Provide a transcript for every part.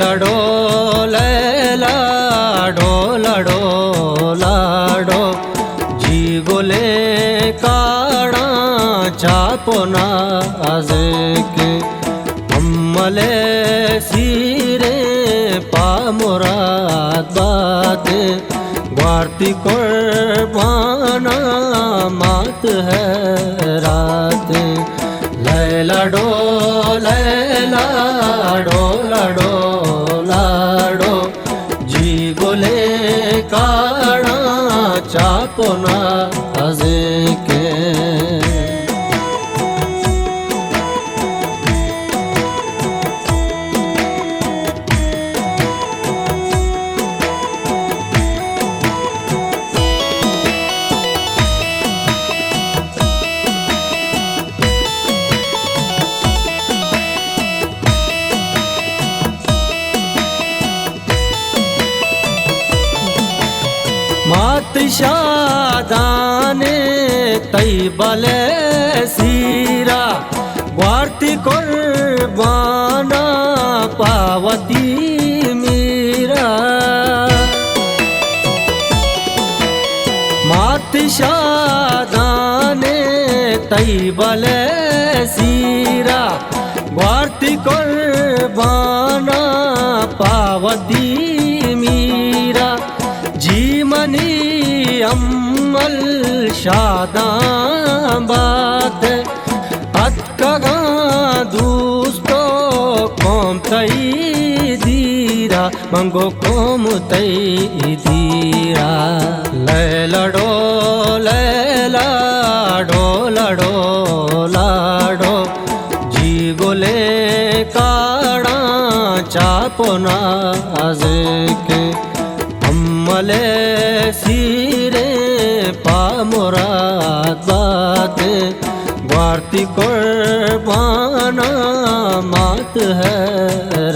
लैला डोला डोलाडो जी गोले काड़ा चापोना आजे के अम्मले सीरे पामुराद बाते वार्ती कुर्बाना मात है राते लैला डोला डोलाडो जी गोले काड़ा चापोना आजे के मात शादाने तैबले सीरा वार्ती कुर्बाना पावती मीरा मात शादाने तैबले सीरा वार्ती कुर्बाना पावती मीरा जीमनी अम्मल शादां बात अतकगा दूस्तो कोम तई दीरा मंगो कोम तई दीरा लैला डोलाडो जी गोले काड़ा चापोना आजे के अम्मले सीरे पामुराद बाते वार्ती कुर्बाना मात है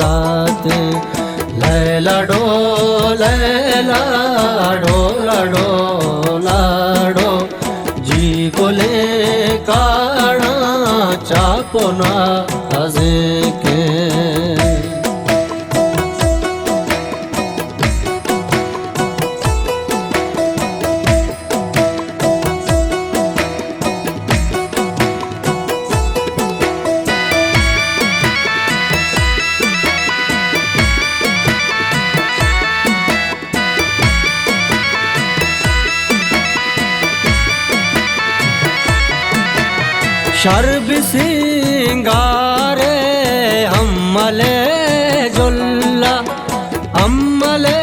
राते लैला डोलाडो जी गोले काड़ा चापोना आजे के शर्ब सिंगारे अम्मले जुल्ला अम्मले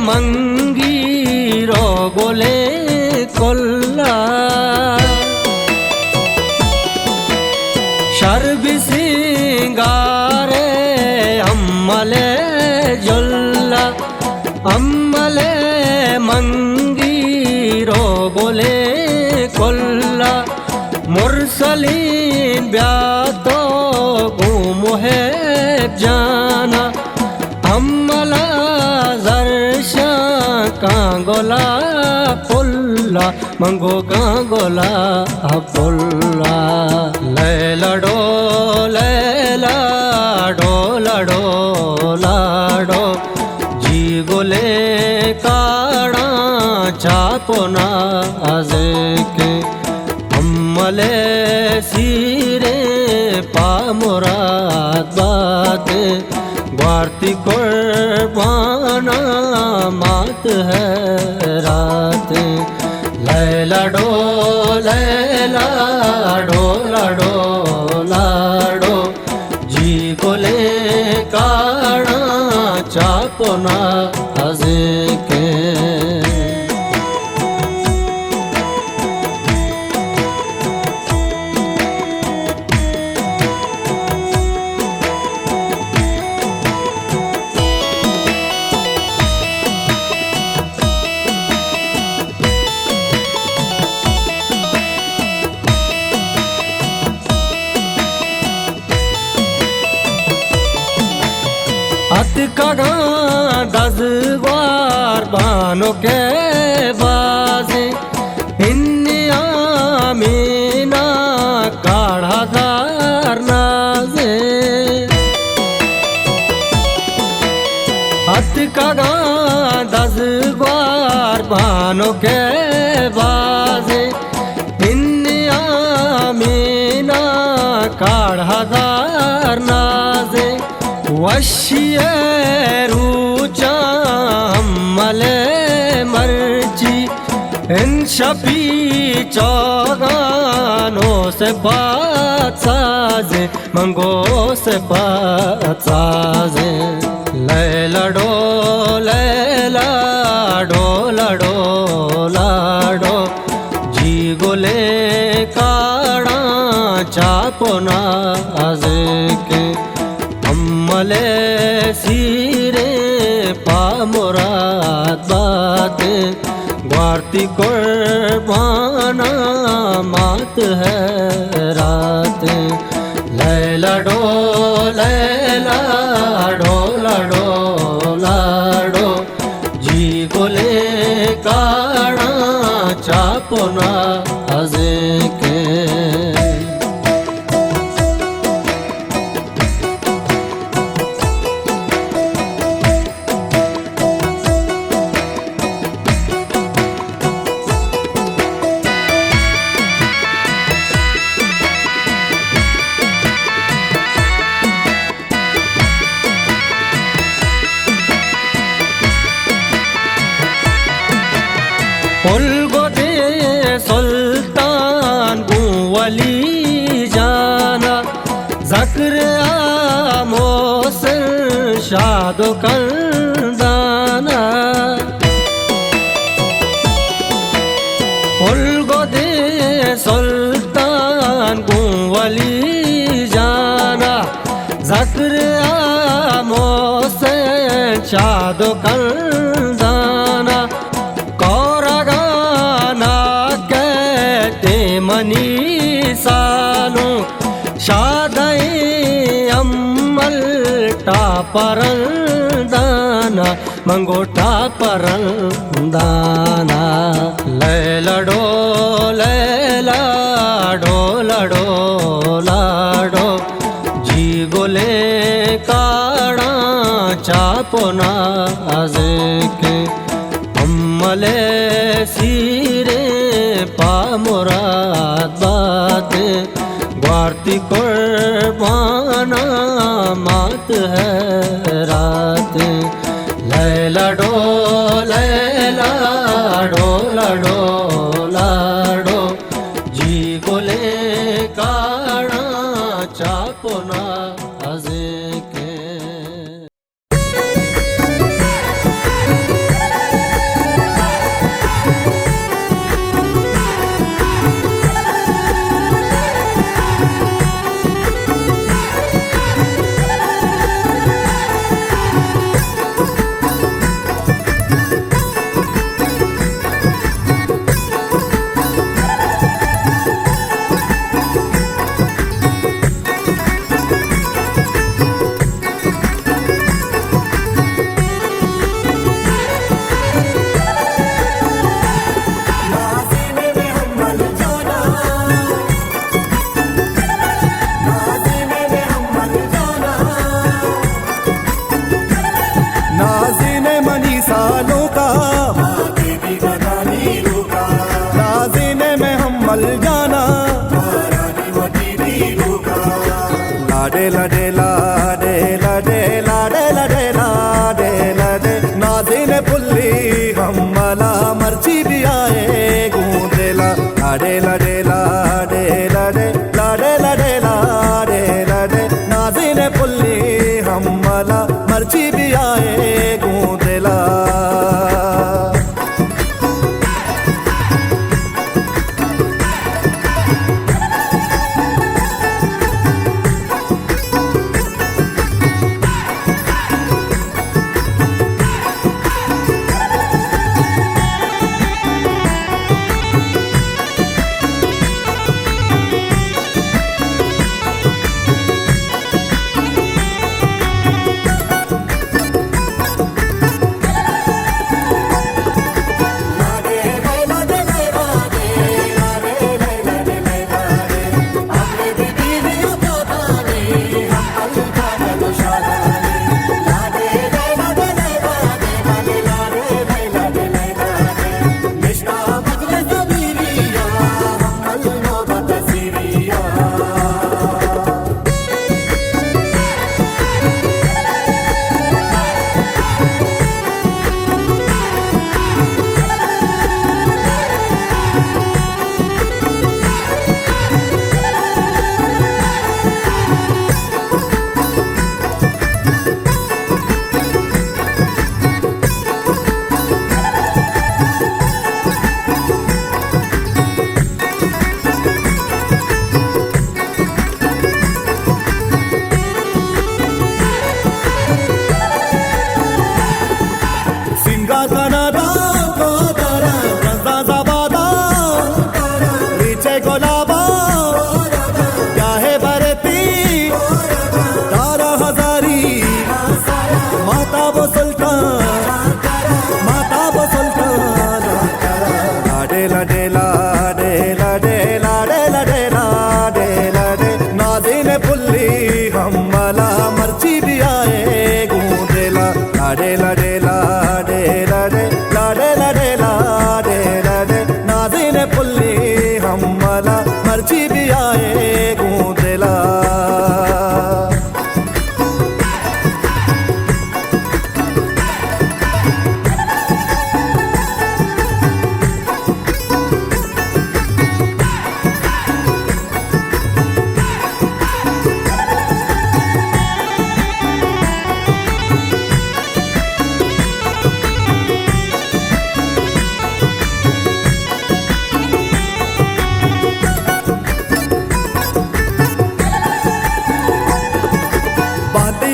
मंगीरो गोले कोल्ला शर्ब सिंगारे अम्मले जुल्ला अम्मले मंगीरो गोले कोल्ला मुरसलीन ब्यातो गुमुहे जाना अम्मला जरशा कांगोला पुल्ला मंगो कांगोला पुल्ला लैला डोलाडो जी गोले काड़ा चापोना आजे के अम्मले सीरे पामुराद बाते वार्ती कुर्बाना मात है राते लैला डोलाडो जी गोले काड़ा चापोना आजे के अतकगा दजवार बानो के बाजे इन्निया मीना काढ़ा दार नाजे वशियरूचा मले मर्जी इन शपी चौगानो से बात साजे मंगो से बात साजे लैलडो लैलाडो लडो लाडो जी गोले काड़ा चापोना आजे के अम्मले सीरे पामुराद बाते वार्ती कुर्बाना मात है रात लैलाडो लैलाडो लडो लाडो जी गोले काड़ा चापोना आजे के उलगोदे सुल्तान गुवली जाना ज़क्र आमोसर शादो कंदाना उलगोदे सुल्तान गुवली जाना ज़क्र आमोसर शादो कंदाना मनी सालू शादई अम्मल टापरन दाना मंगोटा परन दाना लैलडो लैलाडो लडो लाडो जी गोले काड़ा चापोना आजे के अम्मले सीरे पामुराद बाते वार्ती कुर्बाना मात है रात लैलाडो लैलाडो लडो लाडो जी गोले काड़ा चापोना आजे के लाडे लाडे लाडे लाडे लाडे लाडे लाडे लाडे नाज़िन पुल्ली हमला मर्ची भी आए गूंदेला लाडे लाडे लाडे लाडे लाडे लाडे लाडे लाडे नाज़िन पुल्ली हमला मर्ची भी आए गूंदेला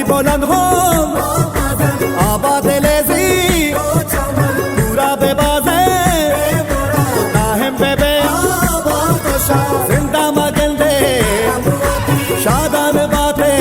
बुलंद हो आबाद लेजी पूरा बेबाजे नाहिम बेबे जिंदा मगंदे शादान बाते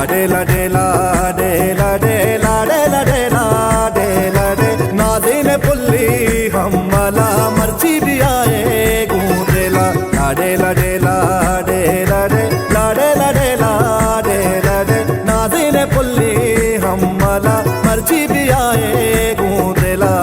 लाडे लाडे लाडे लाडे लाडे लाडे लाडे लाडे नाज़िन पुल्ली हमला मर्ची भी आए गूंदेला लाडे लाडे लाडे लाडे लाडे लाडे लाडे लाडे नाज़िन पुल्ली हमला मर्ची भी आए गूंदेला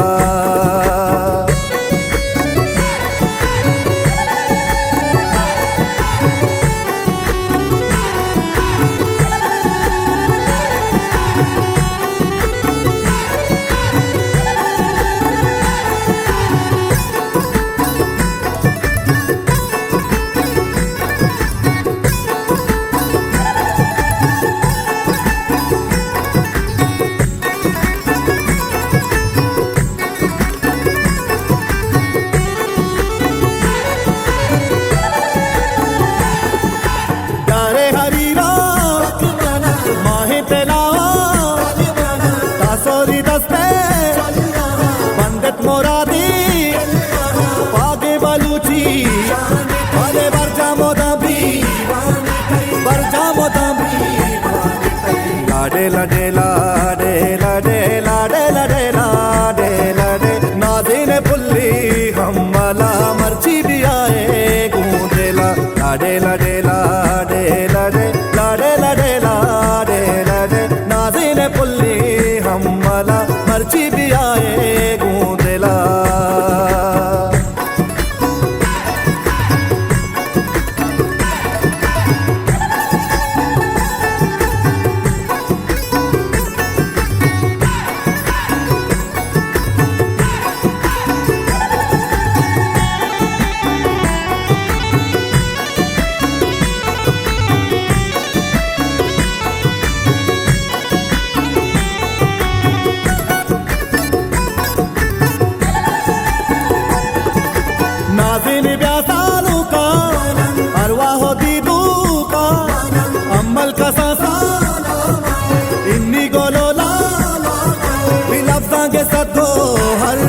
मोरादी पागे बलूची वाले बरजामो दाबी लाडे लाडे लाडे लाडे लाडे लाडे लाडे लाडे नाज़िन पुल्ली हमला मर्ची भी आए गूंदेला लाडे लाडे लाडे लाडे लाडे लाडे लाडे लाडे नाज़िन पुल्ली हमला मर्ची भी आए गूंदेला नाज़िन ब्यासालू का अरवाह दीदू का अम्मल का सासा इन्नी गोलोला लफ्ज़ां के सदो हर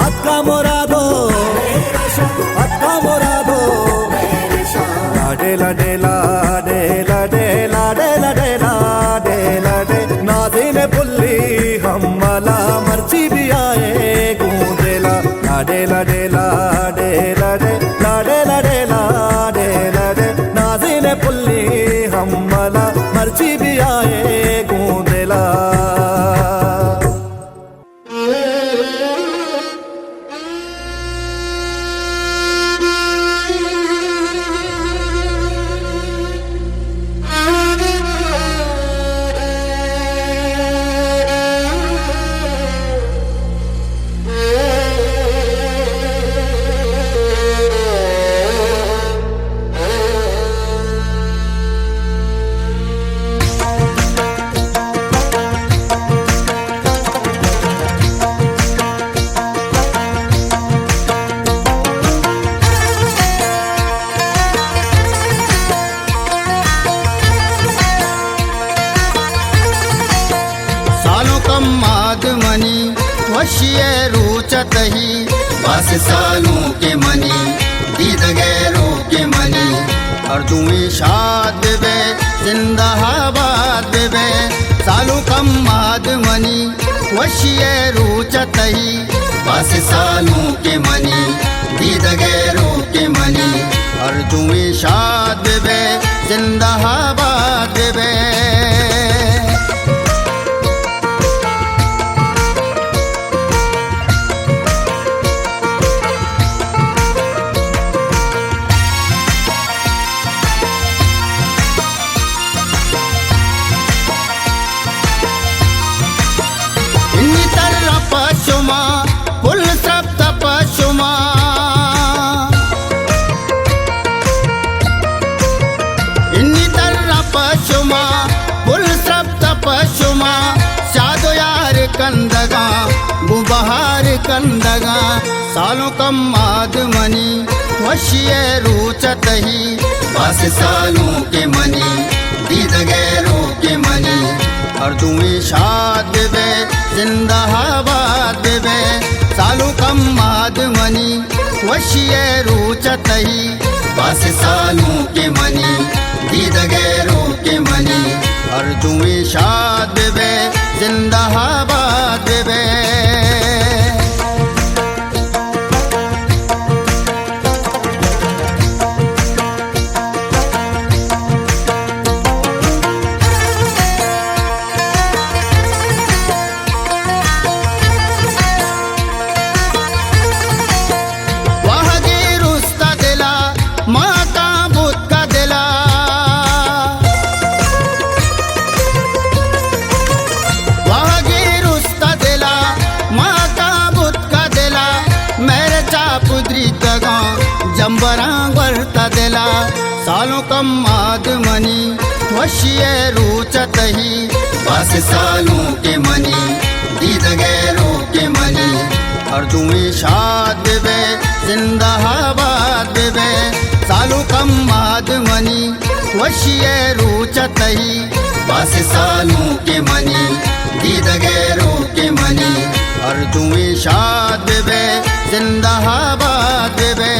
अक्का मुरादो लाडे लाडे लाडे लाडे लाडे लाडे लाडे लाडे नाज़िन पुल्ली हमला मर्ची भी आए गूंदेला लाडे लाडे लाडे लाडे लाडे लाडे लाडे लाडे नाज़िन पुल्ली हमला मर्ची भी आए गूंदेला वशिये रूचतही बस सालों के मनी दीद गैरों के मनी और दुई शाद बेबे जिंदाबाद बेबे सालों कम माद मनी वशिये रूचतही बस सालों के मनी दीद गैरों के मनी और दुई शाद बेबे जिंदाबाद बेबे कंदगा गुबहार कंदगा सालों कम माद मनी वश्य रुचत ही बस सालों के मनी दीद गैरों के मनी और तुम्हें शाद बे जिंदाबाद बे सालों कम माद मनी वश्य रुचत ही बस सालों के मनी दीद गैरों के मनी और तुम्हें शाद बे जिंदाबाद बे जंबरा वर्ता दिला सालों कम माद मनी वश्य रुचत ही बस सालों के मनी दीद गैरों के मनी और तुम्हें शाद बे जिंदाबाद बे सालों कम माद मनी वश्य रुचत ही बस सालों के मनी दीद गैरों के मनी और तुम्हें शाद बे जिंदाबाद बे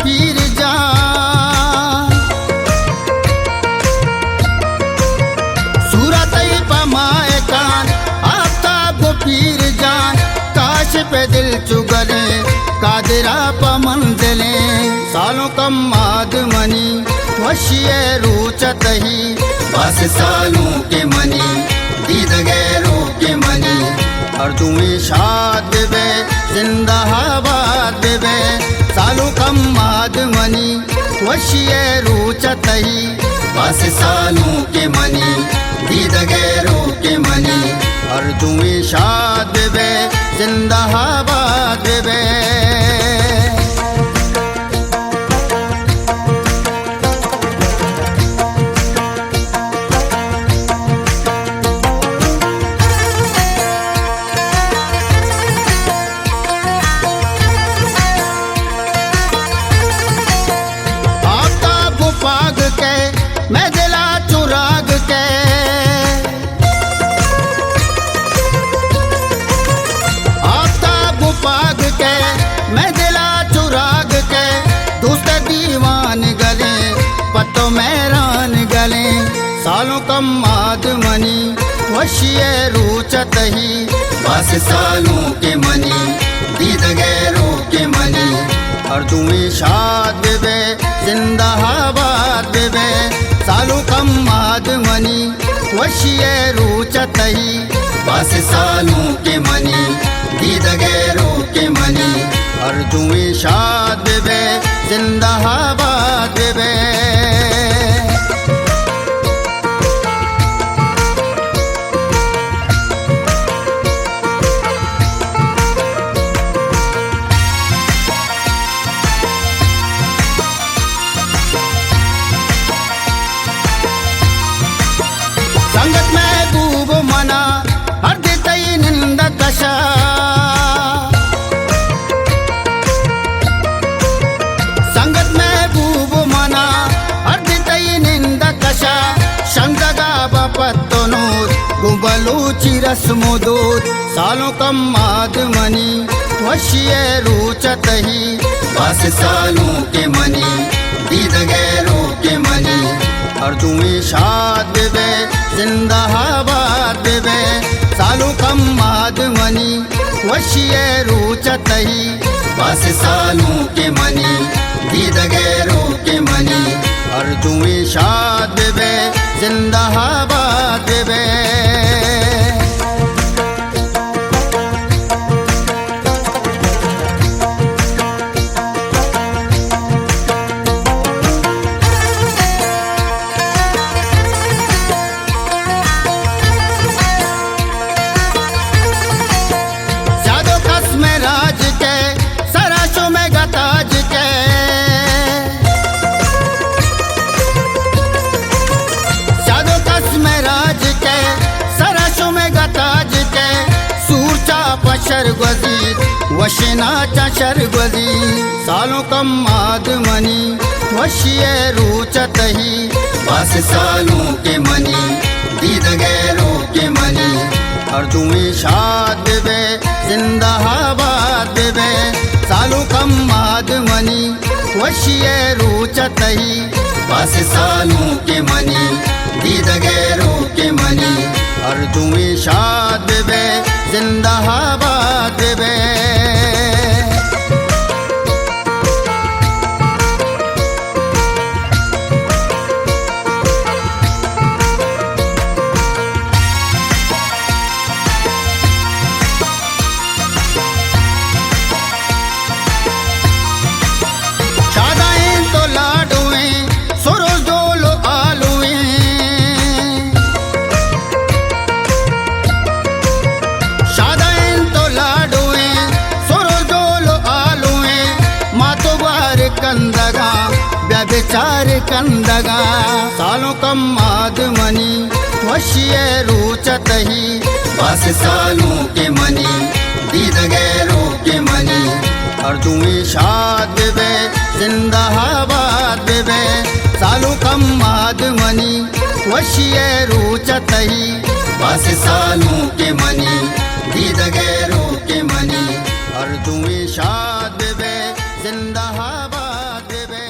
पीर जान सूरत पमाए कान आफ्ताब पीर जान काश पे दिल चुगले कादिरा पमन दिले सालों कम माद मनी वश्य रुचत ही बस सालों के मनी दीद गैरों के मनी और तुम्हें शाद बे जिंदाबाद बे सालों कम माद मनी वश्य रुचत ही बस सालों के मनी दीद गैरों के मनी और तुम्हें शाद बे जिंदाबाद बे मैं दिला चुराग के आफ्ताब पाग के मैं दिला चुराग के दूसरे दीवान गले पत्तों मैरान गले सालों कम माद मनी वश्य रुचत ही बस सालों के मनी दीद गैरों के मनी और तुम्हें शाद बे जिंदाबाद बे सालों कम माद मनी वश्य रुचत ही बस सालों के मनी दीद गैरों के मनी और तुम्हें शाद बे जिंदाबाद बे संगत महबूब मना हर देतई निंद कशा संगत महबूब मना हर देतई निंद कशा शंदगा बपत्तनूर गुबलू चिरस मुदूत सालों कम माद मनी वश्य रुचत ही बस सालों के मनी दीद गैरों के मनी और तुम्हें शाद बे जिंदाबाद बे सालों कम माद मनी वश्य रुचत ही बस सालों के मनी दीद गैरों के मनी और तुम्हें शाद बे जिंदाबाद बे शरगुजी वशिनाचा शरगुजी सालों कम आदमनी वशिये रुचतही बस सालों के मनी दीद गैरों के मनी अर्जुई शाद बेबे जिंदाबाद बेबे सालों कम आदमनी वशिये रुचतही बस सालों के मनी दीद गैरों के मनी अर्जुई शाद बेबे जिंदाबाद बेबे कंदगा व्यभिचार कंदगा सालों कम आदमनी वशिये रुचतही बस सालों के मनी दीद गैरों के मनी अर्जुई शाद बेबे जिंदाबाद बेबे सालों कम आदमनी वशिये रुचतही बस सालों के मनी दीद गैरों के मनी अर्जुई शाद बेबे जिंदाबाद बेबे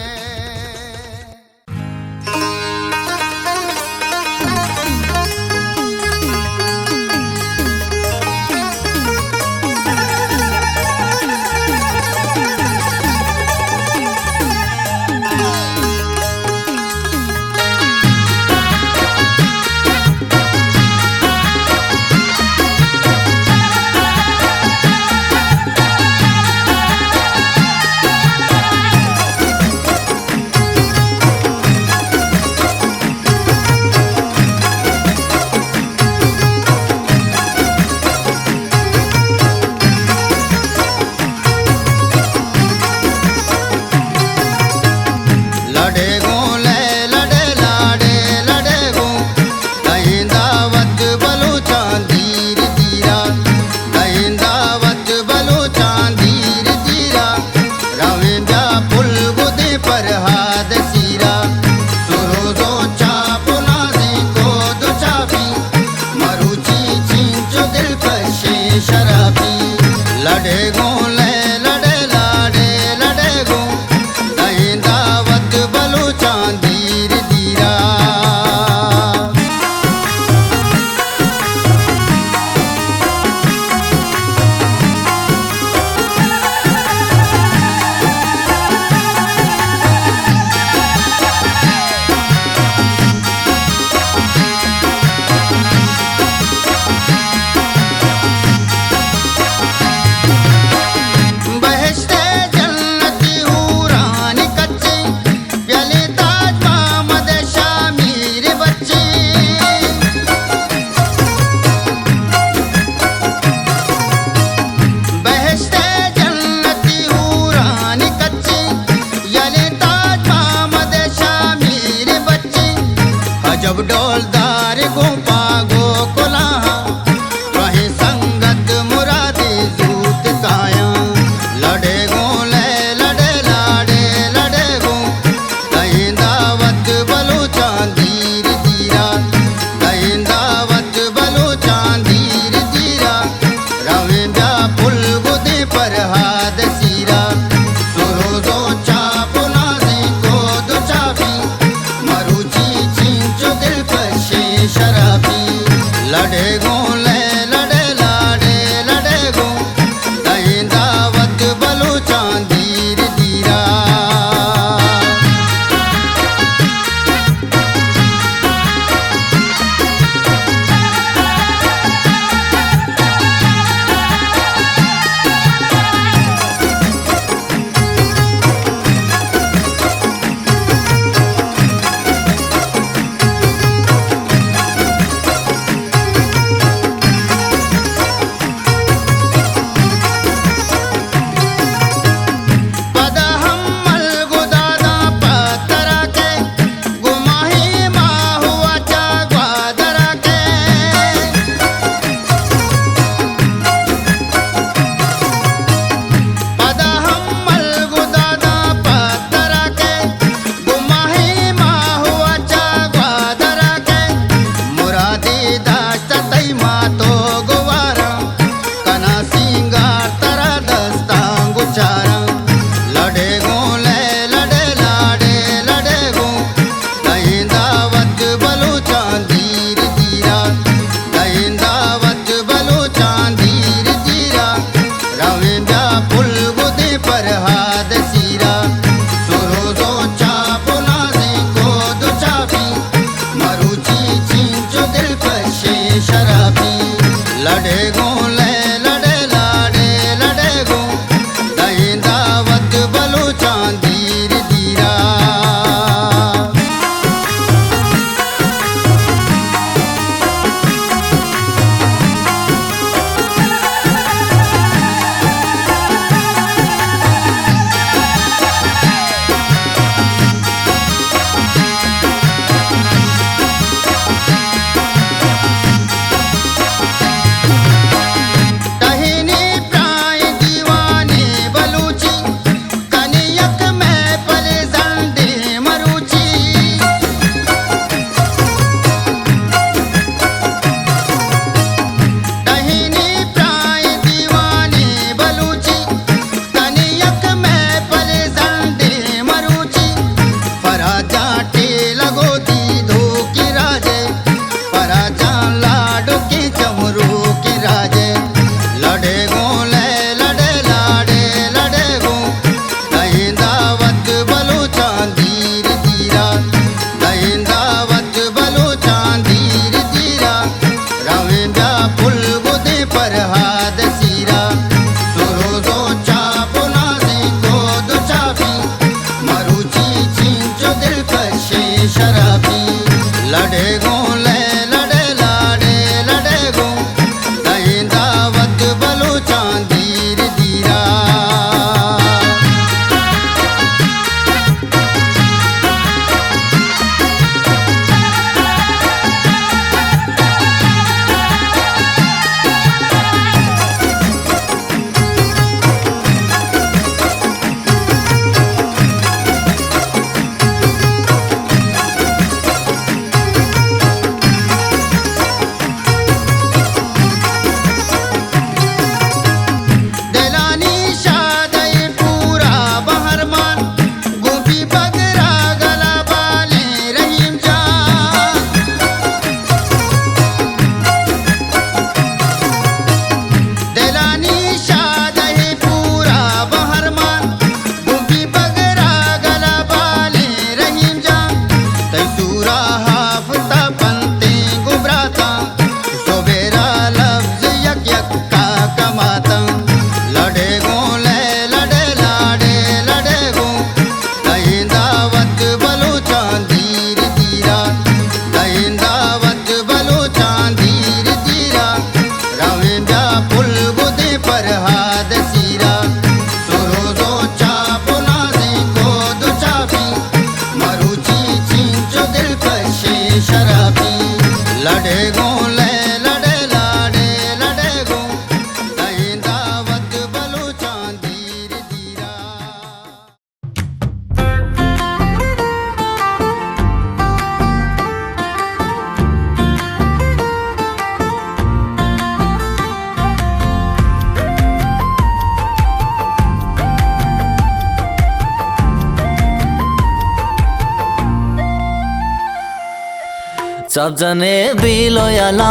सब जने बिलो याला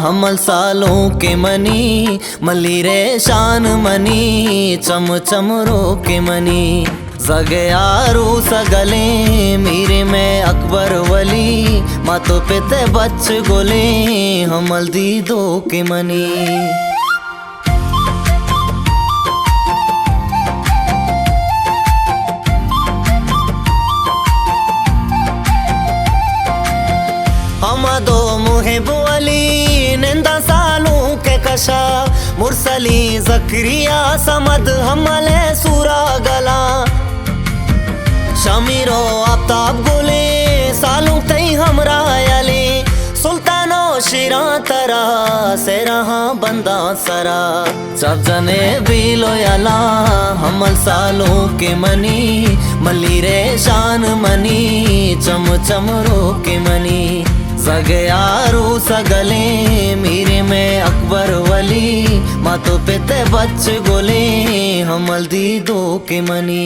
हमल सालों के मनी मली रे शान मनी चम चम रो के मनी जगे यारू सगले मेरे में अकबर वली मातो पेते बच गोले हमल दी दो के मनी हम दो मुहिब वली निंदा सालों के कशा मुरसली जकरिया समद हमले सूरा गला शमीरो आफ्ताब गोले सालों तई हमरा यले सुल्तानो शिरा तरा से रहा बंदा सरा सब जने बिलो याला हमल सालों के मनी मली रे शान मनी चम चम रो के मनी सगे यारू सगले मेरे में अकबर वली मातो पेते बच गोले हमल दी दो के मनी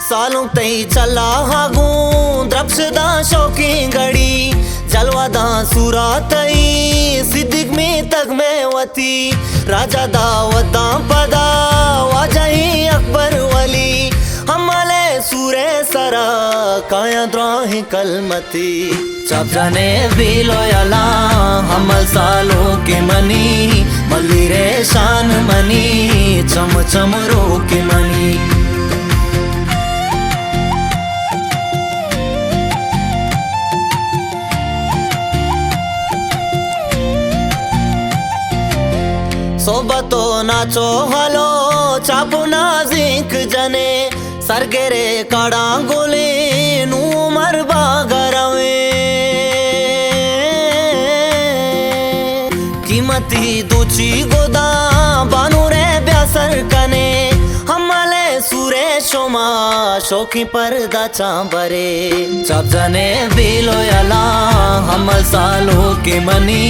सालों तई चला हागू द्रपशदा शौकी घड़ी जलवादा सूरा तई सिद्दीक में तक में वती राजा दावदा पदा वाजही अकबर वली हमले सूरे सरा काया द्रोही कलमती सब जने बिलो याला हमल सालों के मनी मली रे शान मनी चम चम रो के मनी सोबतो नाचो हलो चापू नाजिक जने सरगेरे काड़ा गोले नू मरबा गरवे कीमती दूची गोदा बानू रे ब्यासर कने हमले सूरे शोमा शोकी पर्दा चांबरे सब जने बिलो याला हमल सालों के मनी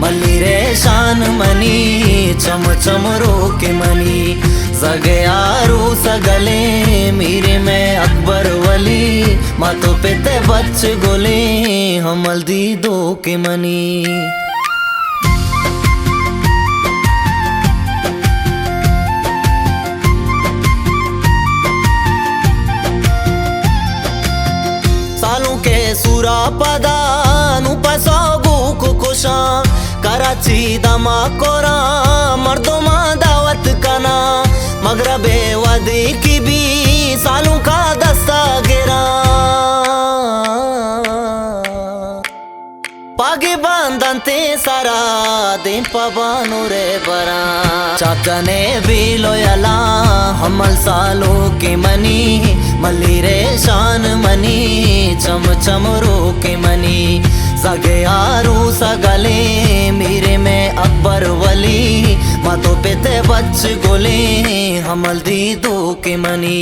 मली रे शान मनी चम चम रो के मनी जगे यारू सगले मेरे में अकबर वली मातो पेते बच गोले हमल दी दो के मनी सालों के सूरा पदा नु पसोगू को खुशा कराची दमा कोरा मर्दों मा दावत कना मगरबे वादी की भी सालों का दस्ता गिरा पागे बांधते सारा दिन पबानु रे बरा चाचा ने बिलो याला हमल सालों के मनी मली रे शान मनी चम चम रो के मनी सगे यारू सगले मेरे में अकबर वली मातो पेते बच गोले हमल दी दो के मनी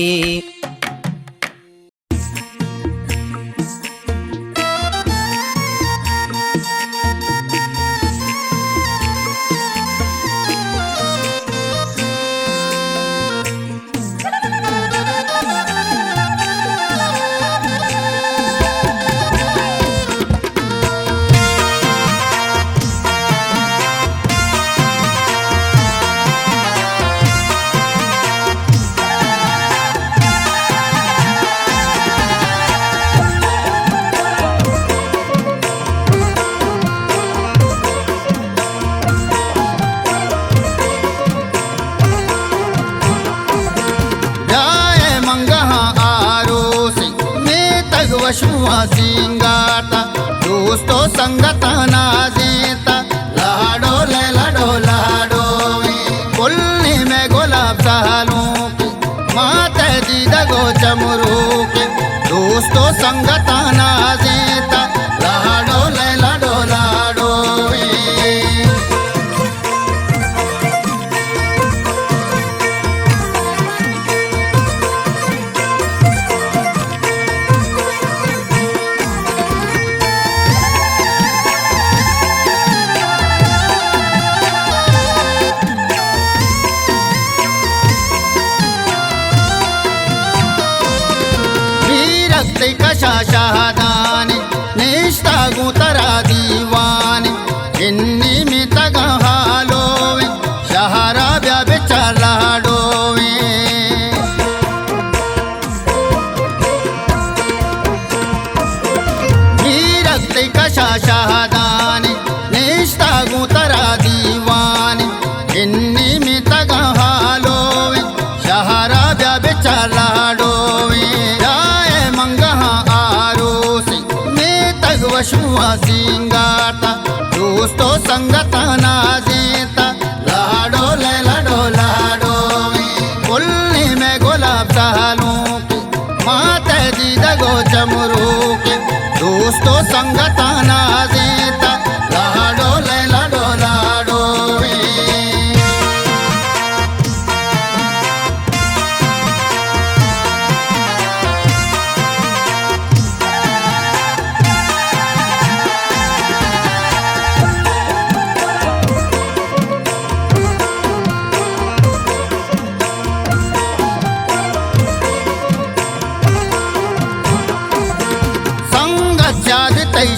वशुआ सिंगाता दोस्तों संगता नाजीता लाडो ले लाडो लाडो कुल्ली में गुलाब सालों की माते दीदा गो चमरू की दोस्तों संगता नाजीता लाडो ले लाडो लाडो रक्ते कशा शहादाने निष्ठा गुतरा दीवाने इन्नी में तगा हालोवे शहरा ब्या बेचारा डोवे रक्ते कशा शहादाने निष्ठा गुतरा दीवाने इन्नी में तगा हालोवे शहरा ब्या बेचारा डोवे जाए मंगहा आरोसी में तग वशुआ सिंगारता दोस्तों संगता ना देता लाडो ले लाडो लाडो फुल्ली में गुलाब सालों की माते दी दगो चमरू के दोस्तों संगता ना देता लाडो ले लाडो लाडो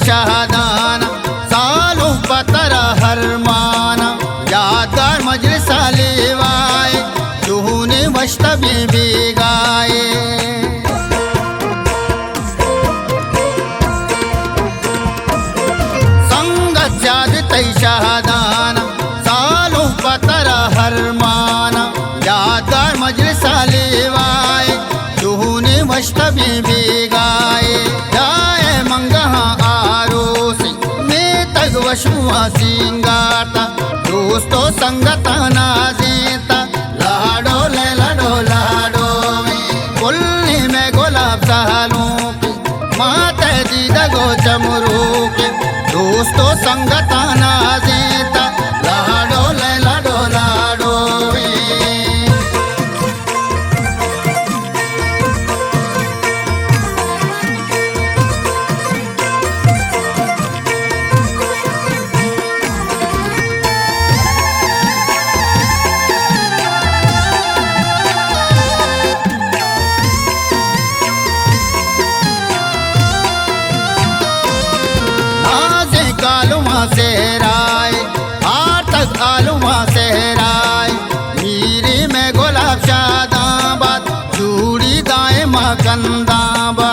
शहादाना सालों पतरा हरमाना यादगार मजलिस लेवाए चूने मश्तबे बेगाए संगत याद तई शहादाना सालों पतरा हरमाना यादगार मजलिस लेवाए चूने मश्तबे बेगाए जाए मंगहा वशुआ सिंगारता दोस्तों संगता ना देता लाडो ले लाडो लाडो फुल्ली में गुलाब सालों की माते दी दगो चमरू के दोस्तों संगता ना देता लाडो ले लाडो लाडो सहराए हार तक आलुमा सहराए मीरे में गुलाब शादाबाद चूड़ी दाए मकंदाबाद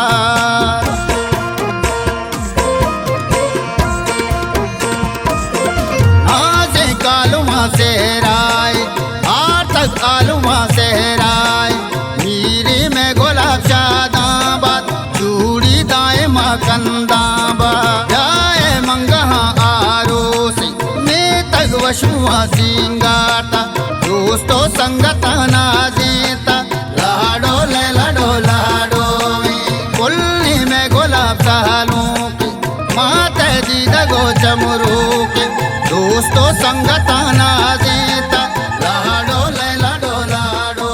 नाजे कालुमा सहराए हार तक आलुमा सहराए मीरे में गुलाब शादाबाद चूड़ी दाए मकंदाबाद जाए मंगहा वशुआ सिंगारता दोस्तों संगता ना देता लाडो ले लाडो लाडो फुल्ली में गुलाब सालों की माते दी दगो चमरू के दोस्तों संगता ना देता लाडो ले लाडो लाडो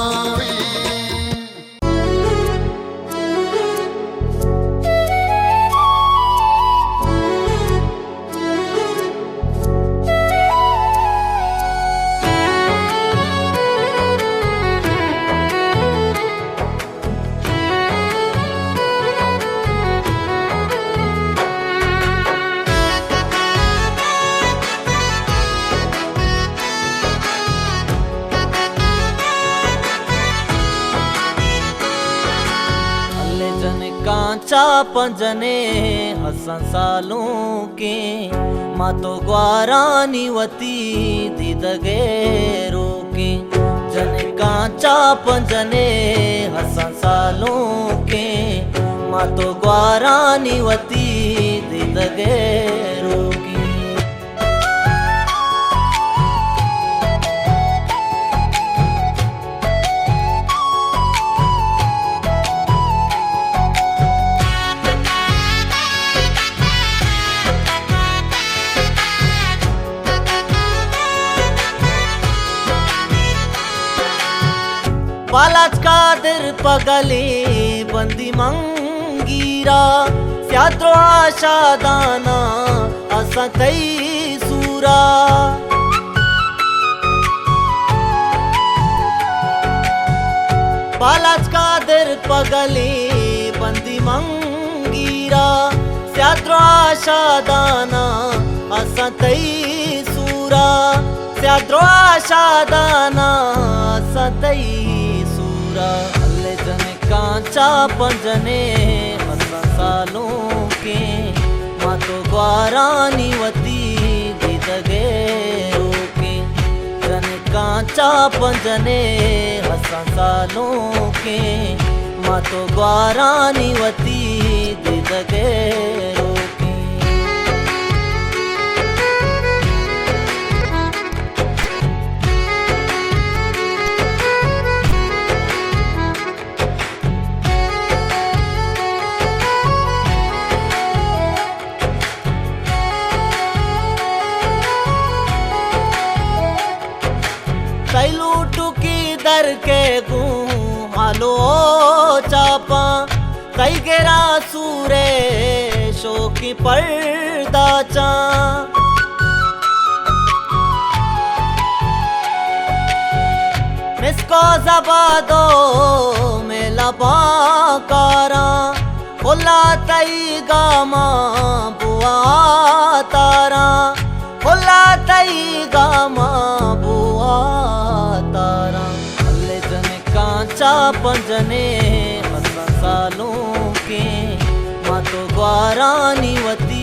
कांचा पंजने हसन सालों के मातो ग्वारानी वती दिदगे रोके जन कांचा पंजने हसन सालों के मातो ग्वारानी वती दिदगे रोके बालाज कादिर पगले बंदी मंगीरा स्याद्रो आशादाना असा कई सूरा बालाज कादिर पगले बंदी मंगीरा स्याद्रो आशादाना असा तई सूरा स्याद्रो आशादाना असा तई सूरा अल्ले जने कांचा पंजने असा सालों के मातो ग्वारानी वती दिदगे रोके जने कांचा पंजने असा सालों के मातो ग्वारानी वती दिदगे रोके तैलू टुकी दर के गू हालो चापा कई गेरा सूरे शोकी पर्दा चा मिसको जबादो मेला बाकारा होला तई गामा बुआ तारा होला तई गामा बुआ तारा अल्ले जने कांचा पंजने असा सालों के मातो ग्वारानी वती